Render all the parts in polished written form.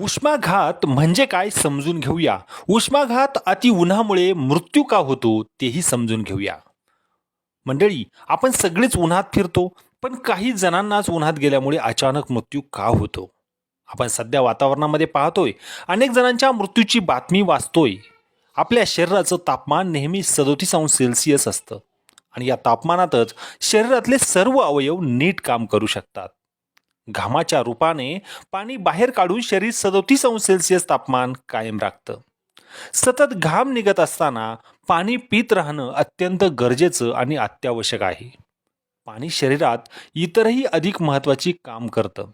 उष्माघात म्हणजे काय समजून घेऊया. उष्माघात अति उन्हामुळे मृत्यू का होतो तेही समजून घेऊया. मंडळी, आपण सगळेच उन्हात फिरतो, पण काही जणांनाच उन्हात गेल्यामुळे अचानक मृत्यू का होतो? आपण सध्या वातावरणामध्ये पाहतोय, अनेक जणांच्या मृत्यूची बातमी वाचतोय. आपल्या शरीराचं तापमान नेहमी 37 अंश सेल्सिअस असतं आणि या तापमानातच शरीरातले सर्व अवयव नीट काम करू शकतात. घामाच्या रूपाने पाणी बाहेर काढून शरीर 37 अंश सेल्सिअस तापमान कायम राखतं. सतत घाम निघत असताना पाणी पित राहणं अत्यंत गरजेचं आणि अत्यावश्यक आहे. पाणी शरीरात इतरही अधिक महत्त्वाची काम करतं.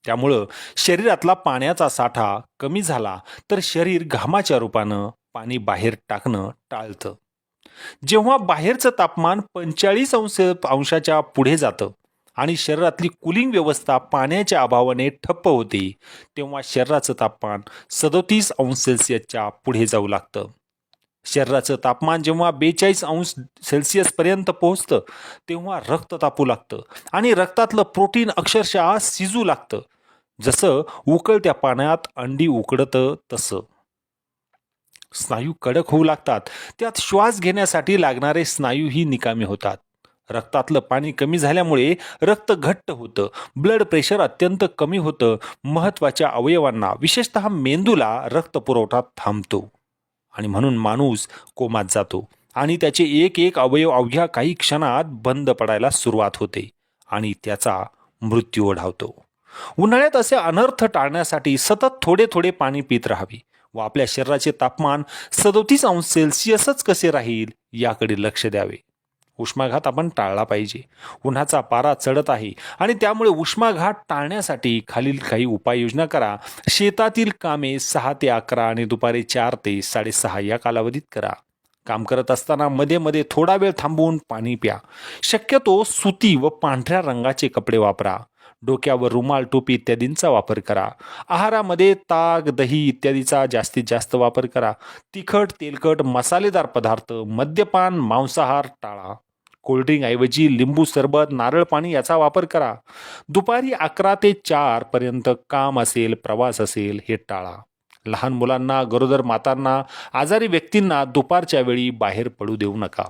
त्यामुळं शरीरातला पाण्याचा साठा कमी झाला तर शरीर घामाच्या रूपानं पाणी बाहेर टाकणं टाळतं. जेव्हा बाहेरचं तापमान 45 अंशाच्या पुढे जातं आणि शरीरातली कूलिंग व्यवस्था पाण्याच्या अभावाने ठप्प होते, तेव्हा शरीराचं तापमान 37 अंश सेल्सिअसच्या पुढे जाऊ लागतं. शरीराचं तापमान जेव्हा 42 अंश सेल्सिअस पर्यंत पोहोचतं, तेव्हा रक्त तापू लागतं आणि रक्तातलं प्रोटीन अक्षरशः शिजू लागतं. जसं उकळत्या पाण्यात अंडी उकडतं तसं. स्नायू कडक होऊ लागतात. त्यात श्वास घेण्यासाठी लागणारे स्नायूही निकामी होतात. रक्तातलं पाणी कमी झाल्यामुळे रक्त घट्ट होतं, ब्लड प्रेशर अत्यंत कमी होतं, महत्त्वाच्या अवयवांना विशेषतः मेंदूला रक्तपुरवठा थांबतो आणि म्हणून माणूस कोमात जातो आणि त्याचे एक एक अवयव अवघ्या काही क्षणात बंद पडायला सुरुवात होते आणि त्याचा मृत्यू ओढावतो. उन्हाळ्यात असे अनर्थ टाळण्यासाठी सतत थोडे थोडे पाणी पित राहावे व आपल्या शरीराचे तापमान 37 अंश सेल्सिअसच कसे राहील याकडे लक्ष द्यावे. उष्माघात आपण टाळला पाहिजे. उन्हाचा पारा चढत आहे आणि त्यामुळे उष्माघात टाळण्यासाठी खालील काही उपाययोजना करा. शेतातील कामे 6 ते 11 आणि दुपारी 4 ते 6:30 या कालावधीत करा. काम करत असताना मध्ये मध्ये थोडा वेळ थांबवून पाणी प्या. शक्यतो सुती व पांढऱ्या रंगाचे कपडे वापरा. डोक्यावर रुमाल, टोपी इत्यादींचा वापर करा. आहारामध्ये ताक, दही इत्यादीचा जास्तीत जास्त वापर करा. तिखट, तेलकट, मसालेदार पदार्थ, मद्यपान, मांसाहार टाळा. कोल्ड्रिंक ऐवजी लिंबू सरबत, नारळ पाणी याचा वापर करा. दुपारी 11 ते 4 पर्यंत काम असेल, प्रवास असेल हे टाळा. लहान मुलांना, गरोदर मातांना, आजारी व्यक्तींना दुपारच्या वेळी बाहेर पडू देऊ नका.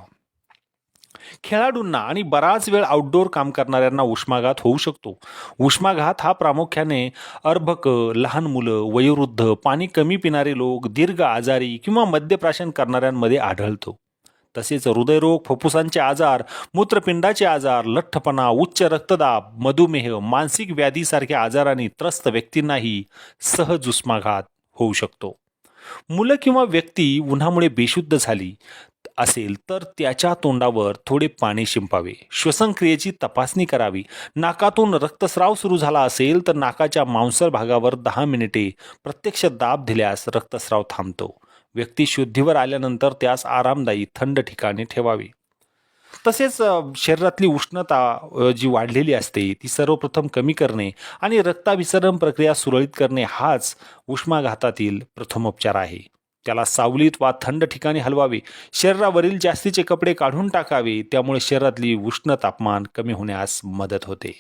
खेळाडूंना आणि बराच वेळ आउटडोर काम करणाऱ्यांना उष्माघात होऊ शकतो. उष्माघात हा प्रामुख्याने अर्भक, लहान मुलं, वयोवृद्ध, पाणी कमी पिणारे लोक, दीर्घ आजारी किंवा मद्यप्राशन करणाऱ्यांमध्ये आढळतो. तसेच हृदयरोग, फुफ्फुसांचे आजार, मूत्रपिंडाचे आजार, लठ्ठपणा, उच्च रक्तदाब, मधुमेह, मानसिक व्याधीसारख्या आजारांनी त्रस्त व्यक्तींनाही सहज उष्माघात होऊ शकतो. मुलं किंवा व्यक्ती उन्हामुळे बेशुद्ध झाली असेल तर त्याच्या तोंडावर थोडे पाणी शिंपावे. श्वसनक्रियेची तपासणी करावी. नाकातून रक्तस्राव सुरू झाला असेल तर नाकाच्या मांसल भागावर 10 मिनिटे प्रत्यक्ष दाब दिल्यास रक्तस्राव थांबतो. व्यक्ती शुद्धीवर आल्यानंतर त्यास आरामदायी थंड ठिकाणी ठेवावे. तसेच शरीरातली उष्णता जी वाढलेली असते ती सर्वप्रथम कमी करणे आणि रक्ताभिसरण प्रक्रिया सुरळीत करणे हाच उष्माघातातील प्रथमोपचार आहे. त्याला सावलीत वा थंड ठिकाणी हलवावे. शरीरावरील जास्तीचे कपडे काढून टाकावे. त्यामुळे शरीरातली उष्ण तापमान कमी होण्यास मदत होते.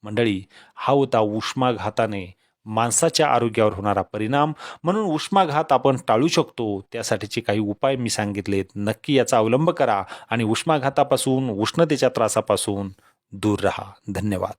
मंडळी, हा होता उष्माघाताने माणसाच्या आरोग्यावर होणारा परिणाम. म्हणून उष्माघात आपण टाळू शकतो. त्यासाठीचे काही उपाय मी सांगितलेत. नक्की याचा अवलंब करा आणि उष्माघातापासून, उष्णतेच्या त्रासापासून दूर राहा. धन्यवाद.